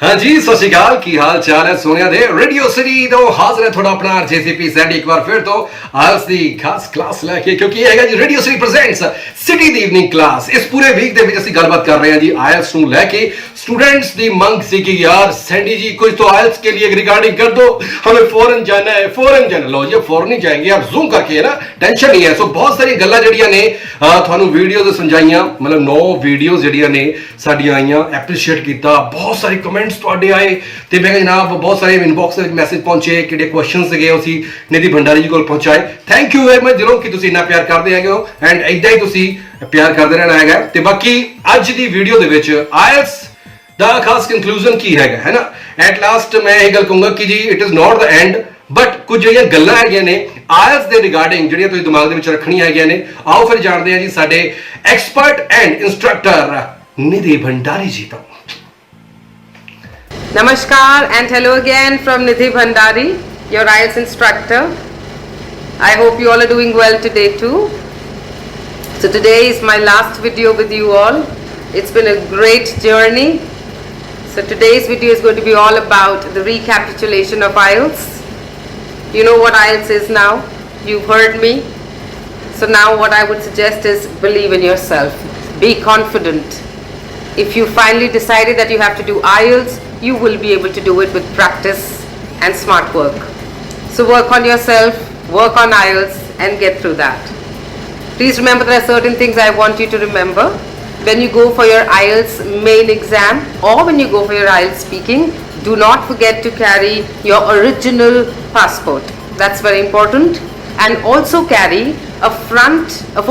हाँ जी, सत श्री अकाल की हाल चाल है सोनिया दे रेडियो सिटी तो हाजिर है थोड़ा अपना जेसीपी सैंडी एक बार फिर तो आज दी खास क्लास लेके क्योंकि ਇਹ ਹੈਗਾ ਜੀ ਰੇਡੀਓ ਸਿਟੀ ਪ੍ਰੈਜ਼ੈਂਟਸ ਸਿਟੀ ਦੀ ਇਵਨਿੰਗ ਕਲਾਸ ਇਸ ਪੂਰੇ ਵੀਕ ਦੇ ਵਿੱਚ ਅਸੀਂ ਗੱਲਬਾਤ ਕਰ ਰਹੇ ਹਾਂ ਜੀ ਆਇਲਸ ਨੂੰ ਲੈ ਕੇ स्टूडेंट्स ਦੀ ਮੰਗ ਸੀ ਕਿ यार सैंडी जी कुछ तो आयल्स के लिए रिगार्डिंग कर दो हमें फॉरेन जाना है फॉरेन जाना लो जी फॉरेन ही जाएंगे आप जूम करके है ना टेंशन नहीं है सो बहुत सारी गल्लां ਜਿਹੜੀਆਂ ਨੇ ਤੁਹਾਨੂੰ ਵੀਡੀਓਜ਼ ਸਮਝਾਈਆਂ ਮਤਲਬ 9 ਵੀਡੀਓਜ਼ ਜਿਹੜੀਆਂ ਨੇ ਸਾਡੀਆਂ ਆਈਆਂ ਐਪਰੀਸ਼ੀਏਟ ਕੀਤਾ ਬਹੁਤ ਸਾਰੇ ਕਮੈਂਟਸ ਤੁਹਾਡੇ ਆਏ ਤੇ ਮੈਂ ਕਿਹਾ ਜਨਾਬ ਬਹੁਤ ਸਾਰੇ ਇਨਬਾਕਸ ਵਿੱਚ ਮੈਸੇਜ ਪਹੁੰਚੇ ਕਿਹੜੇ ਕੁਐਸਚਨਸ ਸੀਗੇ ਅਸੀਂ ਨਿਧੀ ਭੰਡਾਰੀ ਜੀ ਕੋਲ ਪਹੁੰਚਾਏ ਥੈਂਕ ਯੂ ਵੈਰੀ ਮਚ ਜਦੋਂ ਕਿ ਤੁਸੀਂ ਇੰਨਾ ਪਿਆਰ ਕਰਦੇ ਹੈਗੇ ਹੋ ਐਂਡ ਇਦਾਂ ਹੀ ਤੁਸੀਂ ਪਿਆਰ ਕਰਦੇ ਰਹਿਣਾ ਹੈਗਾ ਤੇ ਬਾਕੀ ਅੱਜ ਦੀ ਵੀਡੀਓ ਦੇ ਵਿੱਚ ਆਇਲਸ ਦਾ ਖਾਸ ਕਨਕਲੂਜਨ ਕੀ ਹੈਗਾ ਹੈ ਨਾ ਐਟ ਲਾਸਟ ਮੈਂ ਇਹ ਗੱਲ ਕਹੂੰਗਾ ਕਿ ਜੀ it is not the and but ਕੁਝ ਜਿਹੜੀਆਂ ਗੱਲਾਂ ਹੈਗੀਆਂ ਨੇ ਆਇਲਸ ਦੇ ਰਿਗਾਰਡਿੰਗ ਜਿਹੜੀਆਂ ਤੁਸੀਂ ਦਿਮਾਗ ਦੇ ਵਿੱਚ ਰੱਖਣੀਆਂ ਹੈਗੀਆਂ ਨੇ ਆਓ ਫਿਰ ਜਾਣਦੇ ਹਾਂ ਜੀ ਸਾਡੇ ਐਕਸਪਰਟ ਐਂਡ ਇੰਸਟ੍ਰਕਟਰ ਨਿਧੀ ਭੰਡਾਰੀ ਜੀ ਤੋਂ Namaskar and hello again from Nidhi Bhandari, your IELTS instructor. I hope you all are doing well today too. So today is my last video with you all. It's been a great journey. So today's video is going to be all about the recapitulation of IELTS. You know what IELTS is now. You've heard me. So now what I would suggest is believe in yourself. Be confident. If you finally decided that you have to do IELTS, you will be able to do it with practice and smart work. So work on yourself, work on IELTS and get through that. Please remember there are certain things I want you to remember. When you go for your IELTS main exam or when you go for your IELTS speaking, do not forget to carry your original passport. That's very important. And also carry a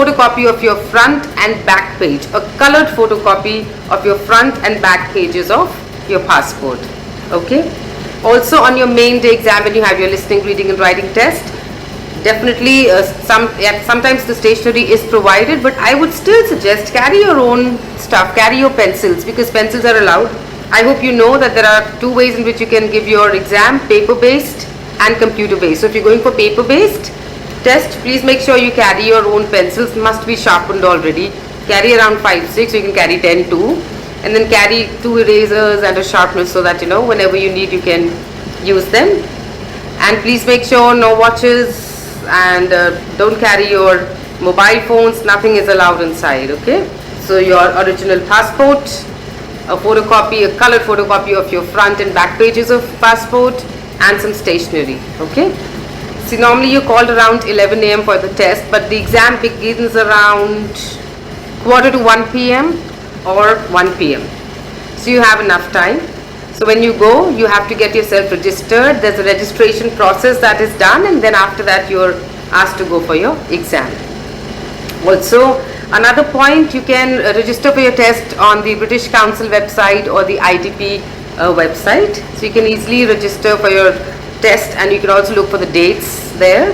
photocopy of your front and back page, a colored photocopy of your front and back pages of your passport. Okay. Also on your main day exam when you have your listening, reading and writing test, definitely sometimes the stationery is provided, but I would still suggest carry your own stuff, carry your pencils because pencils are allowed. I hope you know that there are two ways in which you can give your exam, paper based and computer based. So if you're going for paper based test, please make sure you carry your own pencils, must be sharpened already. Carry around 5-6, you can carry 10 too, and then carry 2 erasers and a sharpener so that you know whenever you need you can use them. And please make sure no watches and don't carry your mobile phones, nothing is allowed inside. Okay, so your original passport, a photocopy, a colored photocopy of your front and back pages of passport and some stationery. Okay. See, normally you're called around 11 a.m. for the test, but the exam begins around 12:45 p.m. or 1 p.m. So you have enough time. So when you go, you have to get yourself registered. There's a registration process that is done, and then after that you're asked to go for your exam. Also, another point, you can register for your test on the British Council website or the ITP website. So you can easily register for your test and you can also look for the dates there.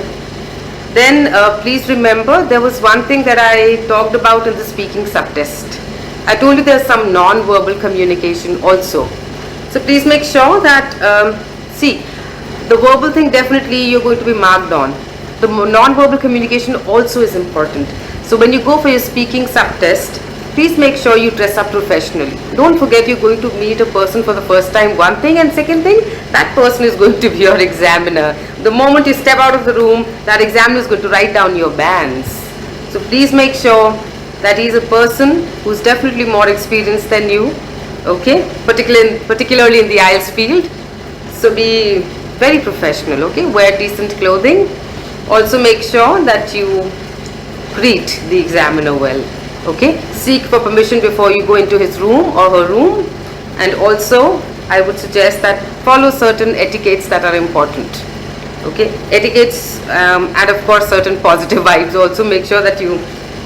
Then please remember there was one thing that I talked about in the speaking subtest. I told you there's some non-verbal communication also. So please make sure that see, the verbal thing definitely you're going to be marked on. The non-verbal communication also is important. So when you go for your speaking subtest, please make sure you dress up professionally. Don't forget you're going to meet a person for the first time, one thing, and second thing, that person is going to be your examiner. The moment you step out of the room, that examiner is going to write down your bands. So please make sure that he's a person who's definitely more experienced than you, okay, particularly in the IELTS field. So be very professional, okay, wear decent clothing. Also make sure that you greet the examiner well. Okay, seek for permission before you go into his room or her room, and also I would suggest that follow certain etiquettes that are important. Okay, etiquettes and of course certain positive vibes also. Make sure that you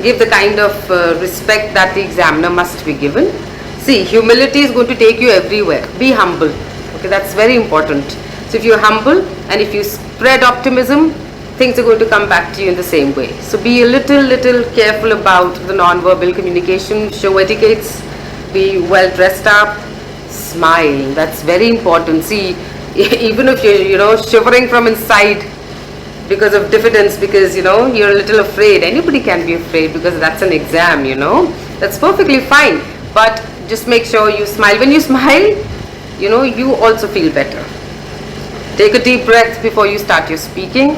give the kind of respect that the examiner must be given. See, humility is going to take you everywhere. Be humble. Okay, that's very important. So if you're humble and if you spread optimism, things are going to come back to you in the same way. So be a little careful about the non-verbal communication, show etiquettes, be well dressed up, smile, that's very important. See, even if you're shivering from inside because of diffidence, because you're a little afraid, anybody can be afraid because that's an exam, that's perfectly fine, but just make sure you smile. When you smile, you also feel better. Take a deep breath before you start your speaking,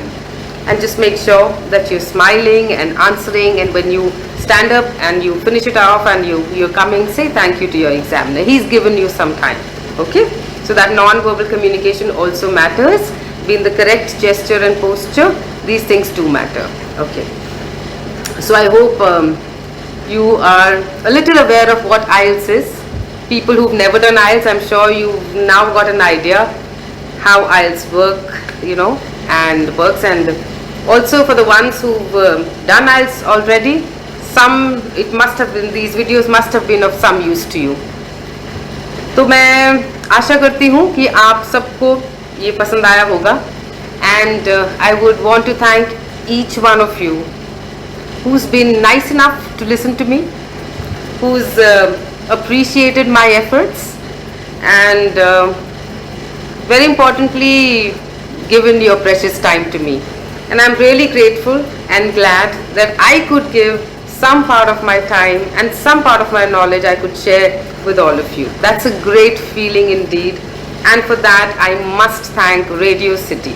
and just make sure that you're smiling and answering, and when you stand up and you finish it off and you're coming, say thank you to your examiner. He's given you some time. Okay, so that non-verbal communication also matters. Be in the correct gesture and posture. These things do matter. Okay, so I hope you are a little aware of what IELTS is. People who've never done IELTS, I'm sure you've now got an idea how IELTS and works. And also for the ones who've done IELTS already, these videos must have been of some use to you. तो मैं आशा करती हूँ कि आप सबको ये पसंद आया होगा. And I would want to thank each one of you who's been nice enough to listen to me, who's appreciated my efforts, and very importantly given your precious time to me. And I'm really grateful and glad that I could give some part of my time and some part of my knowledge I could share with all of you. That's a great feeling indeed, and for that I must thank Radio City.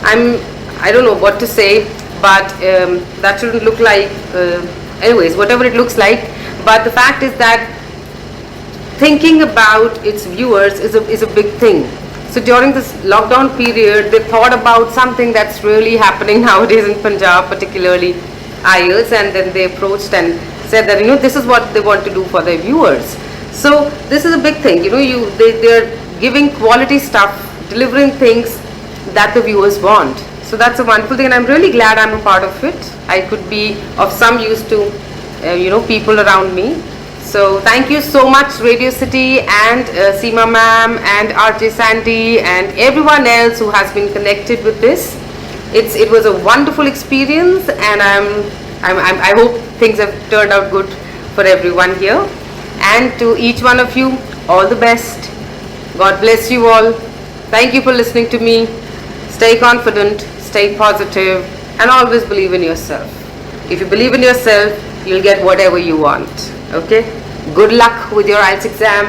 I don't know what to say, but that shouldn't look like anyways, whatever it looks like, but the fact is that thinking about its viewers is a big thing. So during this lockdown period, they thought about something that's really happening nowadays in Punjab, particularly IELTS, and then they approached and said that this is what they want to do for their viewers. So this is a big thing. They're giving quality stuff, delivering things that the viewers want. So that's a wonderful thing, and I'm really glad I'm a part of it. I could be of some use to people around me. So thank you so much, Radio City and Seema ma'am and RJ Sandy and everyone else who has been connected with this. It was a wonderful experience, and I hope things have turned out good for everyone here. And to each one of you, all the best. God bless you all. Thank you for listening to me. Stay confident, stay positive, and always believe in yourself. If you believe in yourself, you'll get whatever you want. Okay? Good luck with your IELTS exam.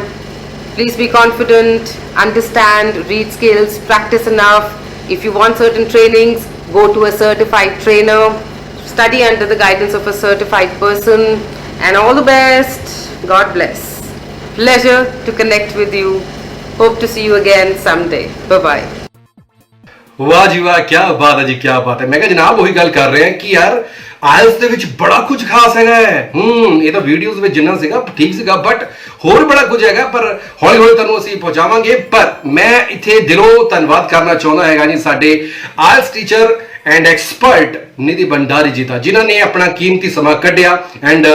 Please be confident, understand, read skills, practice enough. If you want certain trainings, go to a certified trainer, study under the guidance of a certified person, and all the best. God bless. Pleasure to connect with you. Hope to see you again someday. Bye-bye. ਵਾਹ ਜੀ ਵਾਹ, ਕੀ ਬਾਤ ਹੈ ਜੀ, ਕੀ ਬਾਤ ਹੈ. ਮੈਂ ਕਿਹਾ ਜਨਾਬ ਉਹੀ ਗੱਲ ਕਰ ਰਹੇ ਹਾਂ ਕਿ ਯਾਰ ਆਇਲਸ ਦੇ ਵਿੱਚ ਬੜਾ ਕੁਝ ਖਾਸ ਹੈਗਾ ਹੈ. ਇਹ ਤਾਂ ਵੀਡੀਓਜ਼ ਵਿੱਚ ਜਿੰਨਾ ਸੀਗਾ ਠੀਕ ਸੀਗਾ, ਬਟ ਹੋਰ ਬੜਾ ਕੁਝ ਹੈਗਾ, ਪਰ ਹੌਲੀ ਹੌਲੀ ਤੁਹਾਨੂੰ ਅਸੀਂ ਪਹੁੰਚਾਵਾਂਗੇ. ਪਰ ਮੈਂ ਇੱਥੇ ਦਿਲੋਂ ਧੰਨਵਾਦ ਕਰਨਾ ਚਾਹੁੰਦਾ ਹੈਗਾ ਜੀ ਸਾਡੇ ਆਇਲਸ ਟੀਚਰ ਐਂਡ ਐਕਸਪਰਟ ਨਿਧੀ ਭੰਡਾਰੀ ਜੀ ਦਾ, ਜਿਨ੍ਹਾਂ ਨੇ ਆਪਣਾ ਕੀਮਤੀ ਸਮਾਂ ਕੱਢਿਆ ਐਂਡ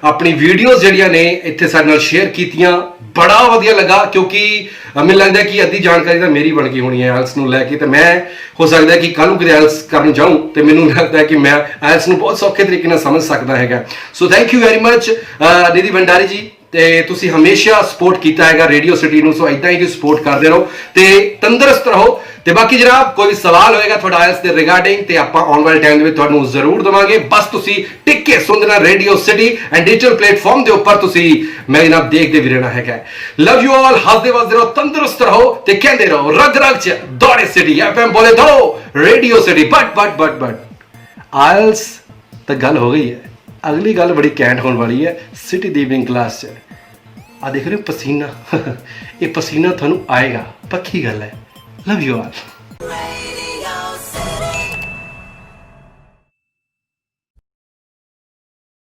ਆਪਣੀ ਵੀਡੀਓਜ਼ ਜਿਹੜੀਆਂ ਨੇ ਇੱਥੇ ਸਾਡੇ ਨਾਲ ਸ਼ੇਅਰ ਕੀਤੀਆਂ. ਬੜਾ ਵਧੀਆ ਲੱਗਾ, ਕਿਉਂਕਿ ਮੈਨੂੰ ਲੱਗਦਾ ਕਿ ਅੱਧੀ ਜਾਣਕਾਰੀ ਤਾਂ ਮੇਰੀ ਬਣ ਗਈ ਹੋਣੀ ਹੈ ਆਇਲਸ ਨੂੰ ਲੈ ਕੇ, ਤੇ ਮੈਂ ਹੋ ਸਕਦਾ ਕਿ ਕੱਲ੍ਹ ਨੂੰ ਕਿਤੇ ਆਇਲਸ ਕਰਨ ਜਾਊਂ ਤੇ ਮੈਨੂੰ ਲੱਗਦਾ ਕਿ ਮੈਂ ਆਇਲਸ ਨੂੰ ਬਹੁਤ ਸੌਖੇ ਤਰੀਕੇ ਨਾਲ ਸਮਝ ਸਕਦਾ ਹੈਗਾ. So thank you very much Nidhi Bhandari ji, ਤੇ ਤੁਸੀਂ ਹਮੇਸ਼ਾ ਸਪੋਰਟ ਕੀਤਾ ਹੈਗਾ ਰੇਡੀਓ ਸਿਟੀ ਨੂੰ, ਸੋ ਇਦਾਂ ਹੀ ਸਪੋਰਟ ਕਰਦੇ ਰਹੋ ਤੇ ਤੰਦਰੁਸਤ ਰਹੋ. ਤੇ ਬਾਕੀ ਜਨਾਬ ਕੋਈ ਵੀ ਸਵਾਲ ਹੋਏਗਾ ਤੁਹਾਡਾ ਆਇਲਸ ਦੇ ਰਿਗਾਰਡਿੰਗ ਤੇ ਆਪਾਂ ਆਉਣ ਵਾਲੇ ਟਾਈਮ ਦੇ ਵਿੱਚ ਤੁਹਾਨੂੰ ਜ਼ਰੂਰ ਦਵਾਂਗੇ. ਬਸ ਤੁਸੀਂ ਟਿਕ ਕੇ ਸੁਣਨਾ radio city and digital platform ਦੇ ਉੱਪਰ ਤੁਸੀਂ ਮੈਂ ਜਨਾਬ ਦੇਖਦੇ ਵੀ ਰਹਿਣਾ ਹੈਗਾ. ਲਵ ਯੂ ਆਲ, ਹੱਸਦੇ ਵਸਦੇ ਰਹੋ, ਤੰਦਰੁਸਤ ਰਹੋ ਤੇ ਕਹਿੰਦੇ ਰਹੋ ਰਗ ਰਗ ਚ ਦੌੜੇ ਸਿਟੀ FM ਬੋਲੇ ਦੋ ਰੇਡੀਓ ਸਿਟੀ. ਬਟ ਆਇਲਸ ਤਾਂ ਗੱਲ ਹੋ ਗਈ ਹੈ, ਅਗਲੀ ਗੱਲ ਬੜੀ ਕੈਂਟ ਹੋਣ ਵਾਲੀ ਹੈ ਸਿਟੀ ਦੀ ਇਵਨਿੰਗ ਕਲਾਸ 'ਚ. ਆ ਦੇਖ ਰਹੇ ਹੋ ਪਸੀਨਾ, ਇਹ ਪਸੀਨਾ ਤੁਹਾਨੂੰ ਆਏਗਾ, ਪੱਕੀ ਗੱਲ ਹੈ. Love you all.